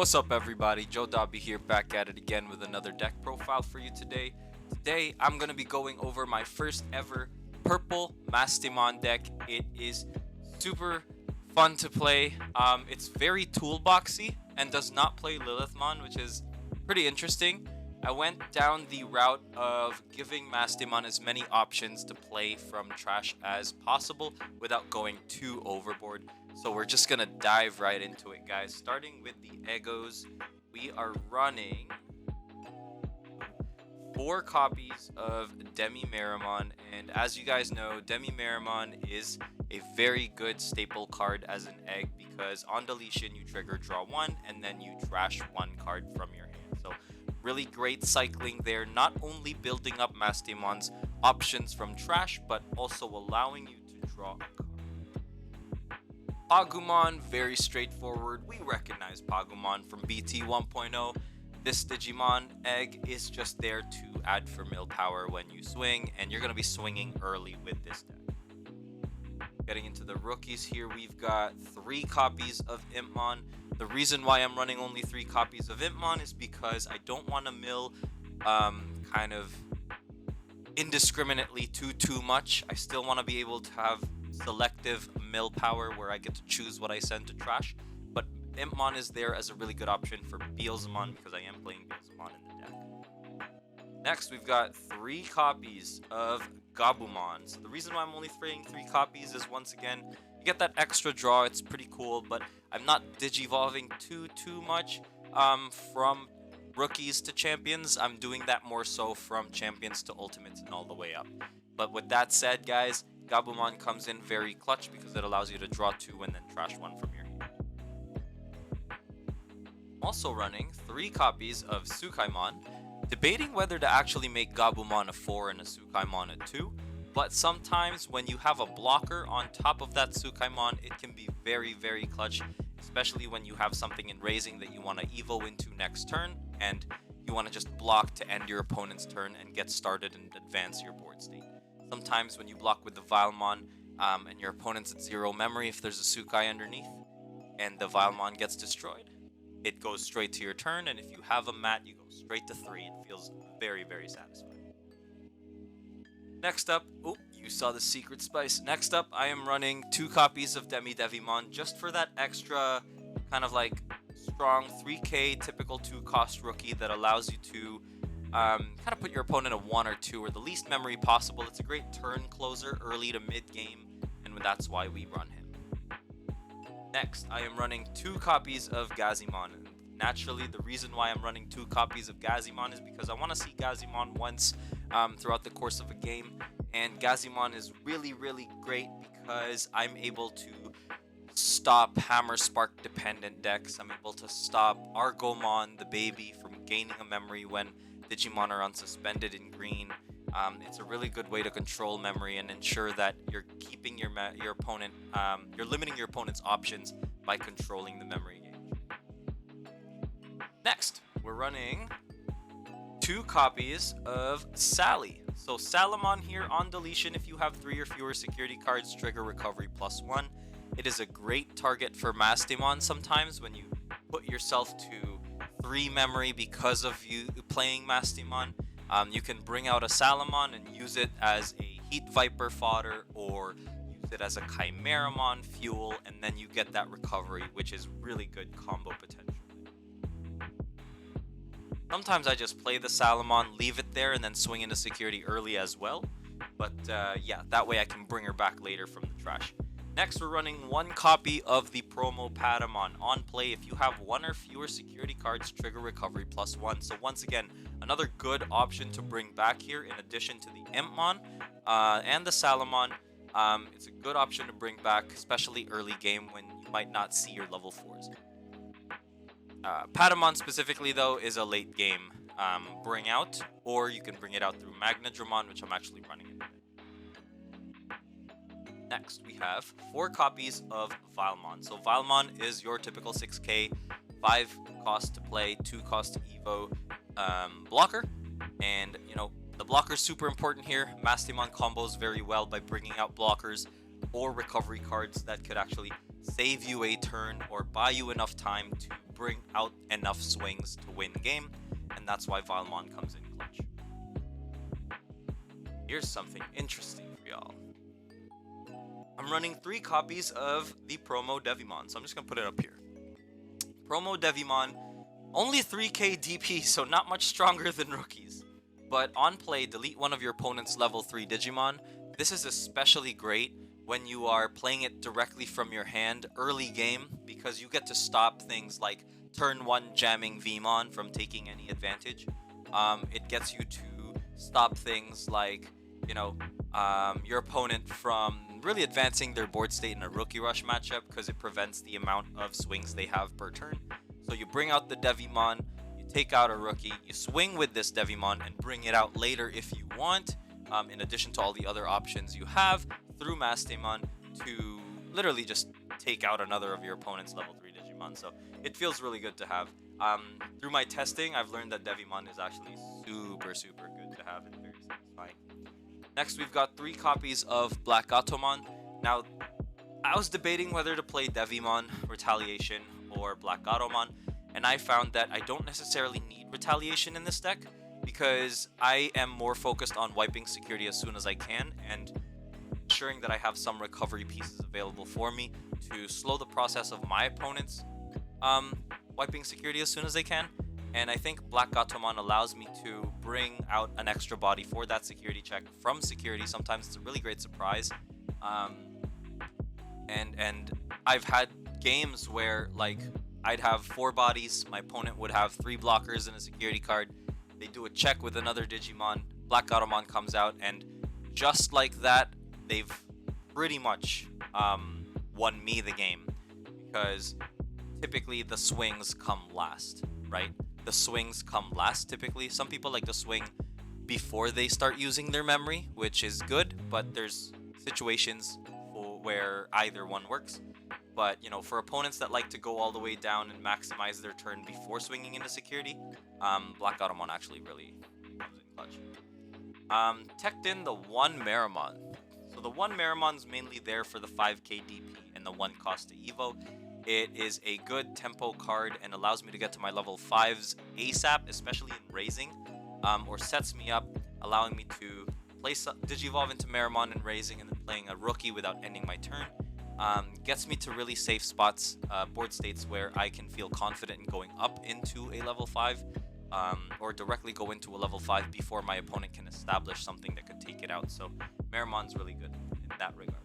What's up, everybody? Joe Dobby here, back at it again with another deck profile for you today. Today, I'm going to be going over my first ever purple Mastemon deck. It is super fun to play. It's very toolboxy and does not play Lilithmon, which is pretty interesting. I went down the route of giving Mastemon as many options to play from trash as possible without going too overboard. So we're just gonna dive right into it, guys. Starting with the Egos, we are running 4 copies of Maramon, and as you guys know, Maramon is a very good staple card as an egg because on deletion you trigger draw 1 and then you trash 1 card from your hand. So really great cycling there, not only building up Mastemon's options from trash, but also allowing you to draw a card. Pagumon, very straightforward. We recognize Pagumon from BT 1.0. This Digimon egg is just there to add for mill power when you swing, and you're going to be swinging early with this deck. Getting into the rookies here, we've got 3 copies of Impmon. The reason why I'm running only 3 copies of Impmon is because I don't want to mill kind of indiscriminately too much. I still want to be able to have selective mill power where I get to choose what I send to trash. But Impmon is there as a really good option for Beelzemon because I am playing Beelzemon in the deck. Next, we've got 3 copies of Gatomon. So the reason why I'm only throwing 3 copies is, once again, you get that extra draw. It's pretty cool, but I'm not digivolving too much from rookies to champions. I'm doing that more so from champions to ultimates and all the way up. But with that said, guys, Gatomon comes in very clutch because it allows you to draw 2 and then trash 1 from your hand. Also running 3 copies of Tsukaimon. Debating whether to actually make Gatomon a 4 and a Tsukaimon a 2, but sometimes when you have a blocker on top of that Tsukaimon, it can be very clutch, especially when you have something in raising that you want to evo into next turn, and you want to just block to end your opponent's turn and get started and advance your board state. Sometimes when you block with the Filemon and your opponent's at 0 memory, if there's a Tsukai underneath and the Filemon gets destroyed, it goes straight to your turn, and if you have a mat, you go straight to 3. It feels very satisfying. Next up, oh, you saw the secret spice. Next up, I am running 2 copies of Deviamon just for that extra kind of like strong 3k typical 2-cost rookie that allows you to kind of put your opponent at 1 or 2 or the least memory possible. It's a great turn closer early to mid game, and that's why we run him. Next, I am running 2 copies of Gatomon. Naturally, the reason why I'm running 2 copies of Gatomon is because I want to see Gatomon once throughout the course of a game, and Gatomon is really great because I'm able to stop Hammer Spark dependent decks. I'm able to stop Argomon, the baby, from gaining a memory when Digimon are unsuspended in green. It's a really good way to control memory and ensure that you're keeping your opponent, you're limiting your opponent's options by controlling the memory gauge. Next, we're running 2 copies of Sally. So Filemon here on deletion, if you have 3 or fewer security cards, trigger recovery +1. It is a great target for Mastemon sometimes when you put yourself to 3 memory because of you playing Mastemon. You can bring out a Filemon and use it as a Heat Viper fodder or use it as a Chimeraman fuel, and then you get that recovery, which is really good combo potential. Sometimes I just play the Filemon, leave it there, and then swing into security early as well. But yeah, that way I can bring her back later from the trash. Next, we're running 1 copy of the promo Patamon. On play, if you have 1 or fewer security cards, trigger recovery +1. So once again, another good option to bring back here in addition to the Impmon and the Filemon. It's a good option to bring back, especially early game when you might not see your level 4s. Patamon specifically, though, is a late game bring out, or you can bring it out through Magnadramon, which I'm actually running in. Next, we have 4 copies of Filemon. So Filemon is your typical 6k, 5 cost to play, 2 cost to evo blocker. And, you know, the blocker is super important here. Mastemon combos very well by bringing out blockers or recovery cards that could actually save you a turn or buy you enough time to bring out enough swings to win game, and that's why Filemon comes in clutch. Here's something interesting for y'all. I'm running 3 copies of the promo Deviamon, so I'm just gonna put it up here. Promo Deviamon, only 3k DP, so not much stronger than rookies. But on play, delete one of your opponent's level 3 Digimon. This is especially great when you are playing it directly from your hand early game, because you get to stop things like turn 1 jamming Vmon from taking any advantage. It gets you to stop things like, you know, your opponent from really advancing their board state in a rookie rush matchup, because it prevents the amount of swings they have per turn. So you bring out the Deviamon, you take out a rookie, you swing with this Deviamon and bring it out later if you want, in addition to all the other options you have through Mastemon to literally just take out another of your opponent's level 3 Digimon. So it feels really good to have. Through my testing, I've learned that Deviamon is actually super good to have and very satisfying. Next, we've got 3 copies of Black Gatomon. Now, I was debating whether to play Deviamon, Retaliation, or Black Gatomon, and I found that I don't necessarily need Retaliation in this deck, because I am more focused on wiping security as soon as I can and ensuring that I have some recovery pieces available for me to slow the process of my opponents wiping security as soon as they can. And I think Black Gatomon allows me to bring out an extra body for that security check from security. Sometimes it's a really great surprise. And I've had games where, like, I'd have 4 bodies, my opponent would have 3 blockers and a security card. They do a check with another Digimon, Black Gatomon comes out, and just like that, they've pretty much won me the game, because typically the swings come last, right? The swings come last typically. Some people like to swing before they start using their memory, which is good, but there's situations where either one works. But, you know, for opponents that like to go all the way down and maximize their turn before swinging into security, Black Gatomon actually really comes in clutch. Teched in the 1 Maramon. So the 1 Maramon's mainly there for the 5k DP and the 1 cost to Evo. It is a good tempo card and allows me to get to my level 5s ASAP, especially in raising, or sets me up, allowing me to place Digivolve into Maramon and raising, and then playing a rookie without ending my turn. Gets me to really safe spots, board states where I can feel confident in going up into a level 5, or directly go into a level 5 before my opponent can establish something that could take it out. So Maramon's really good in that regard.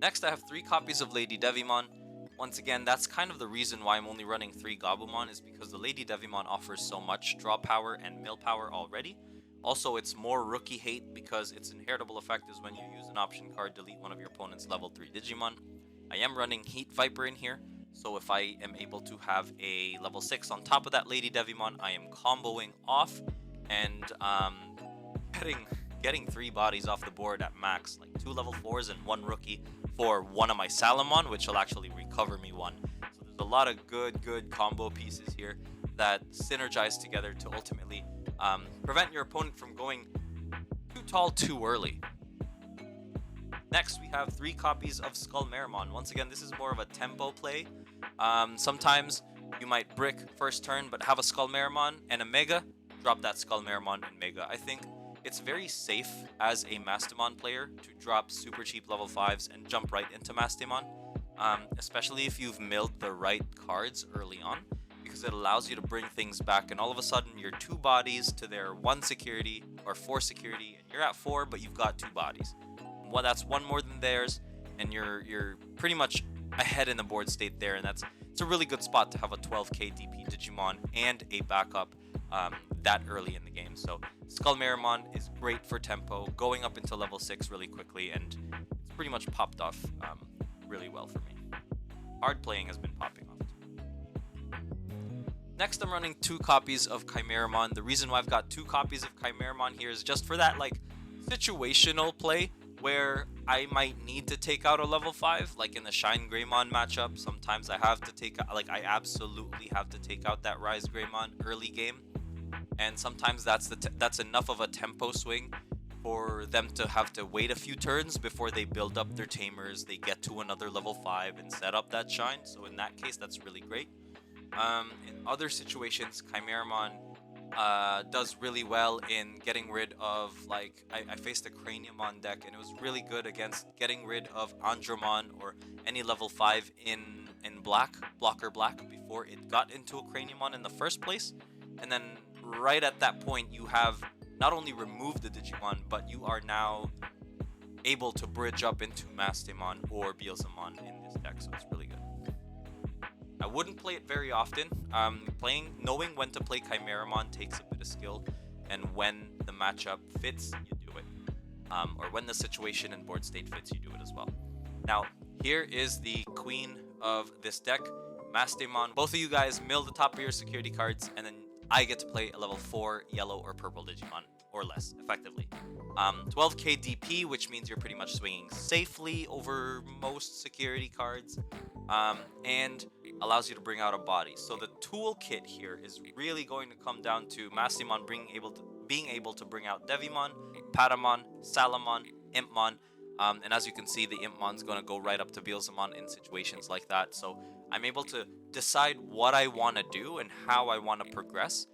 Next, I have 3 copies of Lady Deviamon. Once again, that's kind of the reason why I'm only running 3 Gabumon, is because the Lady Deviamon offers so much draw power and mill power already. Also, it's more rookie hate because its inheritable effect is when you use an option card, delete one of your opponent's level 3 Digimon. I am running Heat Viper in here, so if I am able to have a level 6 on top of that Lady Deviamon, I am comboing off and getting 3 bodies off the board at max, like 2 level 4s and 1 rookie for one of my Filemon, which will actually recover me 1. So there's a lot of good combo pieces here that synergize together to ultimately prevent your opponent from going too tall too early. Next, we have 3 copies of Chimeraman. Once again, this is more of a tempo play. Sometimes you might brick first turn, but have a Chimeraman and a Mega. Drop that Chimeraman and Mega. I think it's very safe as a Mastemon player to drop super cheap level 5s and jump right into Mastemon, especially if you've milled the right cards early on, because it allows you to bring things back, and all of a sudden you're 2 bodies to their 1 security or 4 security, and you're at 4, but you've got 2 bodies. Well, that's 1 more than theirs, and you're pretty much ahead in the board state there, and it's a really good spot to have a 12k DP Digimon and a backup that early in the game. So Chimeraman is great for tempo, going up into level 6 really quickly, and it's pretty much popped off really well for me. Hard playing has been popping off too. Next, I'm running 2 copies of Chimeraman. The reason why I've got 2 copies of Chimeraman here is just for that, like, situational play where I might need to take out a level 5, like in the Shine Greymon matchup. Sometimes I have to take, like, I absolutely have to take out that Rise Greymon early game, and sometimes that's enough of a tempo swing for them to have to wait a few turns before they build up their tamers, they get to another level 5 and set up that shine. So in that case, that's really great. In other situations, Chimeraman does really well in getting rid of, like, I faced a Craniamon deck and it was really good against getting rid of Andromon or any level 5 in blocker black before it got into a Craniamon in the first place. And then right at that point you have not only removed the Digimon, but you are now able to bridge up into Mastemon or Deviamon in this deck, so it's really good. I wouldn't play it very often. Knowing when to play Chimeraman takes a bit of skill, and when the matchup fits, you do it. Or when the situation and board state fits, you do it as well. Now, here is the queen of this deck, Mastemon. Both of you guys mill the top of your security cards, and then I get to play a level 4 yellow or purple Digimon, or less, effectively. 12k DP, which means you're pretty much swinging safely over most security cards, and allows you to bring out a body. So the toolkit here is really going to come down to Mastemon being able to bring out Deviamon, Patamon, Salamon, Impmon, and as you can see, the Impmon's going to go right up to Deviamon in situations like that. So I'm able to decide what I want to do and how I want to progress.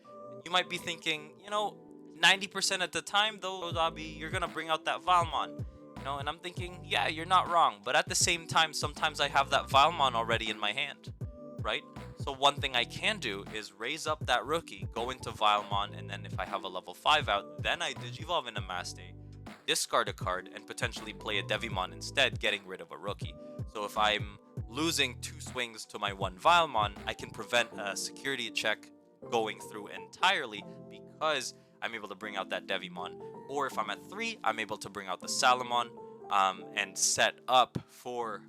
You might be thinking, 90% of the time, though, Dobby, you're going to bring out that Filemon. And I'm thinking, yeah, you're not wrong. But at the same time, sometimes I have that Filemon already in my hand, right? So one thing I can do is raise up that rookie, go into Filemon, and then if I have a level 5 out, then I Digivolve into Maste, discard a card, and potentially play a Deviamon instead, getting rid of a rookie. So if I'm losing 2 swings to my 1 Filemon, I can prevent a security check going through entirely because I'm able to bring out that Deviamon. Or if I'm at 3, I'm able to bring out the Salamon and set up for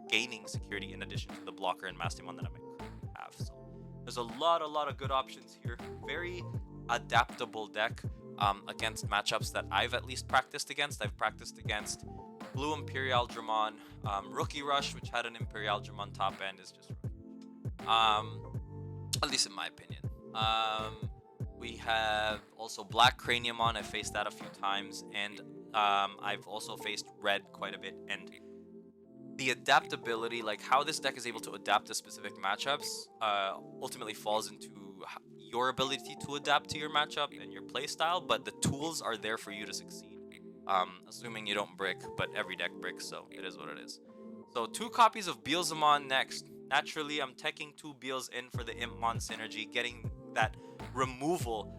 gaining security in addition to the blocker and Mastemon that I might have. So there's a lot of good options here. Very adaptable deck against matchups that I've at least practiced against. I've practiced against Blue Imperial Dramon, Rookie Rush, which had an Imperial Dramon top end, is just at least in my opinion. We have also Black Craniamon. I faced that a few times, and I've also faced Red quite a bit. And the adaptability, like how this deck is able to adapt to specific matchups, ultimately falls into your ability to adapt to your matchup and your playstyle, but the tools are there for you to succeed. Assuming you don't brick, but every deck bricks, so it is what it is. So 2 copies of Deviamon next. Naturally, I'm teching 2 Beals in for the Impmon synergy, getting that removal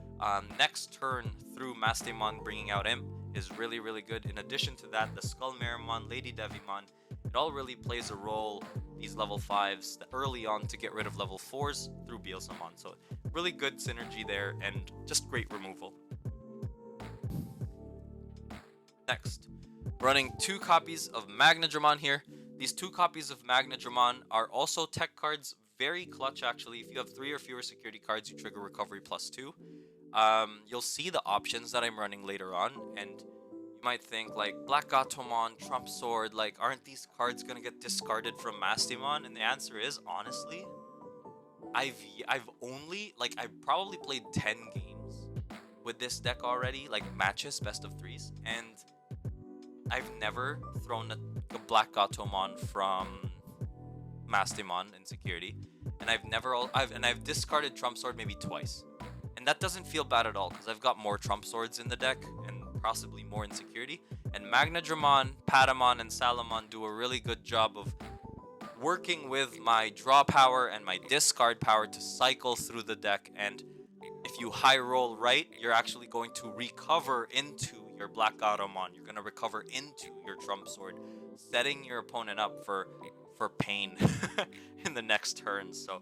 next turn through Mastemon bringing out Imp is really good. In addition to that, the Skull Maramon, Lady Deviamon, it all really plays a role, these level 5s early on, to get rid of level 4s through Deviamon. So really good synergy there and just great removal. Next, running 2 copies of Magnadramon here. These 2 copies of Magnadramon are also tech cards, very clutch actually. If you have 3 or fewer security cards, you trigger recovery +2. You'll see the options that I'm running later on, and you might think like Black Gatomon, Trump Sword, like aren't these cards gonna get discarded from Mastemon? And the answer is, honestly, I've probably played 10 games with this deck already, like matches, best of 3s, and I've never thrown a Black Gatomon from Mastemon in security, and I've discarded Trump Sword maybe twice, and that doesn't feel bad at all because I've got more Trump Swords in the deck and possibly more in security. And Magnadramon, Patamon, and Salamon do a really good job of working with my draw power and my discard power to cycle through the deck. And if you high roll right, you're actually going to recover into your Black Gatomon. You're going to recover into your Trump Sword, setting your opponent up for pain in the next turn. So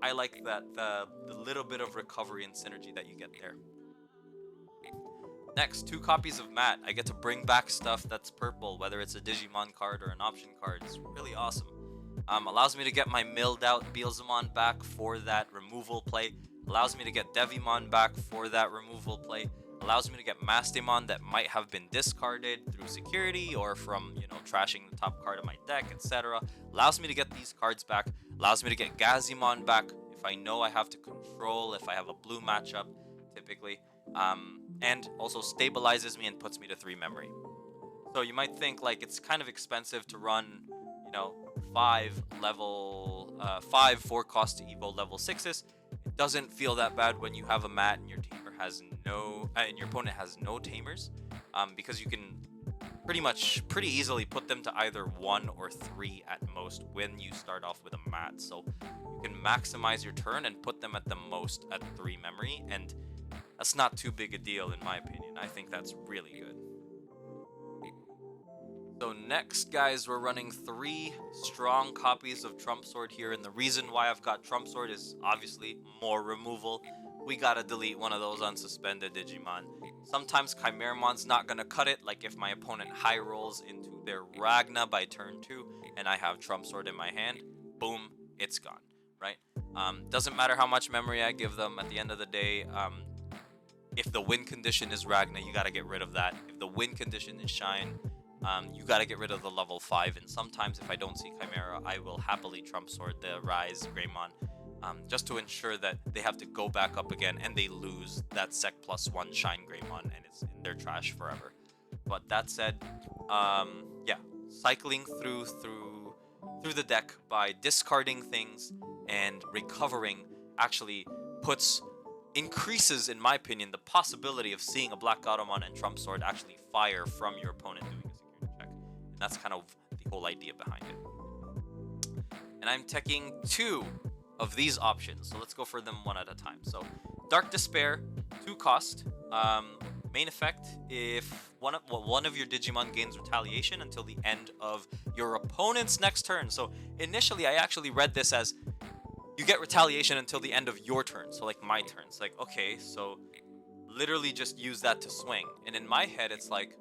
I like that the little bit of recovery and synergy that you get there. Next, 2 copies of Matt. I get to bring back stuff that's purple, whether it's a Digimon card or an option card. It's really awesome. Allows me to get my milled out Deviamon back for that removal play. Allows me to get Deviamon back for that removal play. Allows me to get Mastemon that might have been discarded through security or from, trashing the top card of my deck, etc. Allows me to get these cards back. Allows me to get Gatomon back if I know I have to control, if I have a blue matchup, typically. and also stabilizes me and puts me to 3 memory. So you might think like it's kind of expensive to run, you know, 4 cost to evo level 6s. It doesn't feel that bad when you have a mat and your tamer has no, and your opponent has no tamers, because you can pretty easily put them to either 1 or 3 at most when you start off with a mat. So you can maximize your turn and put them at the most at 3 memory, and that's not too big a deal in my opinion. I think that's really good. So next, guys, we're running 3 strong copies of Trump Sword here, and the reason why I've got Trump Sword is obviously more removal. We gotta delete one of those unsuspended Digimon. Sometimes Chimeramon's not gonna cut it, like if my opponent high rolls into their Ragna by turn 2 and I have Trump Sword in my hand, boom, it's gone, right? Doesn't matter how much memory I give them, at the end of the day, if the win condition is Ragna, you gotta get rid of that. If the win condition is Shine, you gotta get rid of the level 5, and sometimes if I don't see Chimera, I will happily Trump Sword the Rise Greymon, just to ensure that they have to go back up again and they lose that Sec +1 Shine Greymon and it's in their trash forever. But that said, yeah, cycling through the deck by discarding things and recovering actually increases, in my opinion, the possibility of seeing a Black Gatomon and Trump Sword actually fire from your opponent doing a security check. And that's kind of the whole idea behind it. And I'm teching 2 of these options, so let's go for them one at a time. So Dark Despair, 2 cost. Main effect, if one of your Digimon gains retaliation until the end of your opponent's next turn. So initially I actually read this as you get retaliation until the end of your turn, so like my turn. It's like, okay, so literally just use that to swing. And in my head, it's like,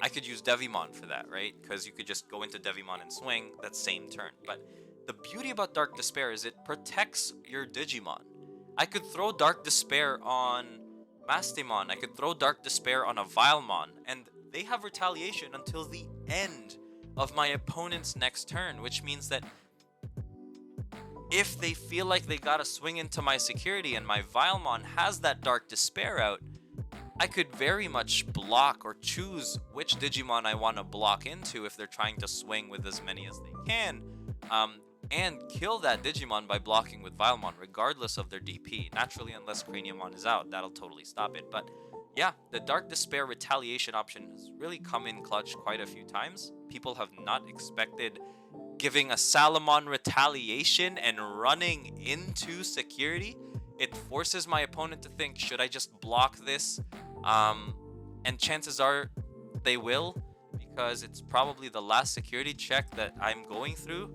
I could use Deviamon for that, right? Because you could just go into Deviamon and swing that same turn. But the beauty about Dark Despair is it protects your Digimon. I could throw Dark Despair on Mastemon, I could throw Dark Despair on a Filemon, and they have retaliation until the end of my opponent's next turn, which means that if they feel like they gotta swing into my security and my Filemon has that Dark Despair out, I could very much block or choose which Digimon I want to block into if they're trying to swing with as many as they can, and kill that Digimon by blocking with Filemon, regardless of their DP. Naturally, unless Craniamon is out, that'll totally stop it. But yeah, the Dark Despair retaliation option has really come in clutch quite a few times. People have not expected giving a Salamon retaliation and running into security. It forces my opponent to think, should I just block this? And chances are they will, because it's probably the last security check that I'm going through,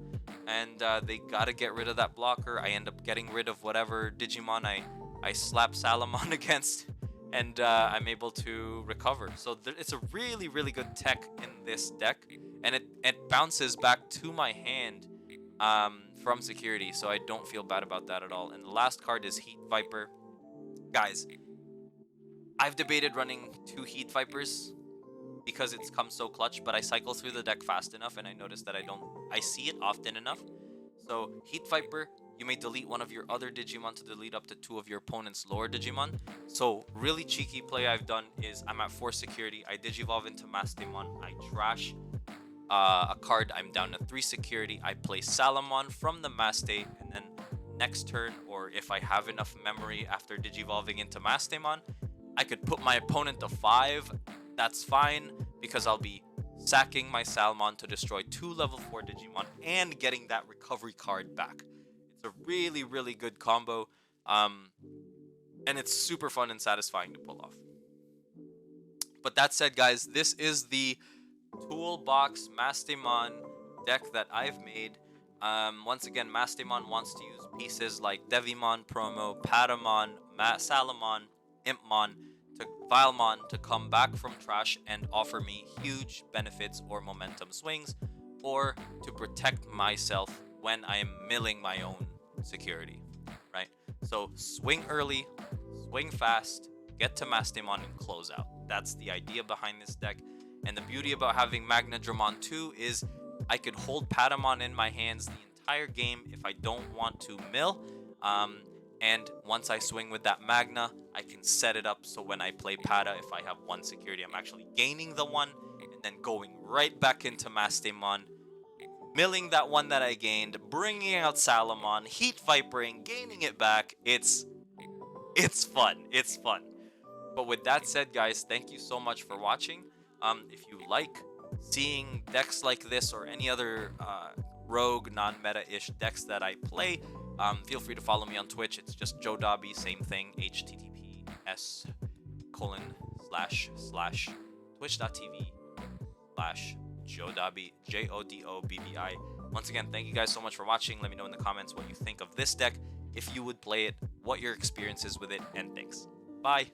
and they gotta get rid of that blocker. I end up getting rid of whatever Digimon I slap Salamon against, and I'm able to recover. So it's a really, really good tech in this deck, and it bounces back to my hand from security, so I don't feel bad about that at all. And the last card is Heat Viper. Guys, I've debated running 2 Heat Vipers because it's come so clutch, but I cycle through the deck fast enough and I notice that I see it often enough. So Heat Viper, you may delete one of your other Digimon to delete up to 2 of your opponent's lower Digimon. So really cheeky play I've done is I'm at 4 security, I Digivolve into Mastemon, I trash a card, I'm down to 3 security, I play Salamon from the Maste, and then next turn, or if I have enough memory after Digivolving into Mastemon, I could put my opponent to 5. That's fine, because I'll be sacking my Salamon to destroy 2 level 4 Digimon and getting that recovery card back. It's a really, really good combo, and it's super fun and satisfying to pull off. But that said, guys, this is the Toolbox Mastemon deck that I've made. Once again, Mastemon wants to use pieces like Deviamon, Promo, Patamon, Salamon, Impmon, to Filemon to come back from trash and offer me huge benefits or momentum swings, or to protect myself when I am milling my own security, right? So swing early, swing fast, get to Mastemon and close out. That's the idea behind this deck. And the beauty about having Magnadramon 2 is I could hold Patamon in my hands the entire game if I don't want to mill. And once I swing with that Magna, I can set it up so when I play Pada, if I have one security, I'm actually gaining the one, and then going right back into Mastemon, milling that one that I gained, bringing out Salamon, Heat Vipering, gaining it back. It's fun. It's fun. But with that said, guys, thank you so much for watching. If you like seeing decks like this or any other rogue, non-meta-ish decks that I play, feel free to follow me on Twitch. It's just Joe Dobby, same thing, https://twitch.tv/Joe Dobby, JODOBBI. Once again, thank you guys so much for watching. Let me know in the comments what you think of this deck, if you would play it, what your experience is with it, and thanks. Bye.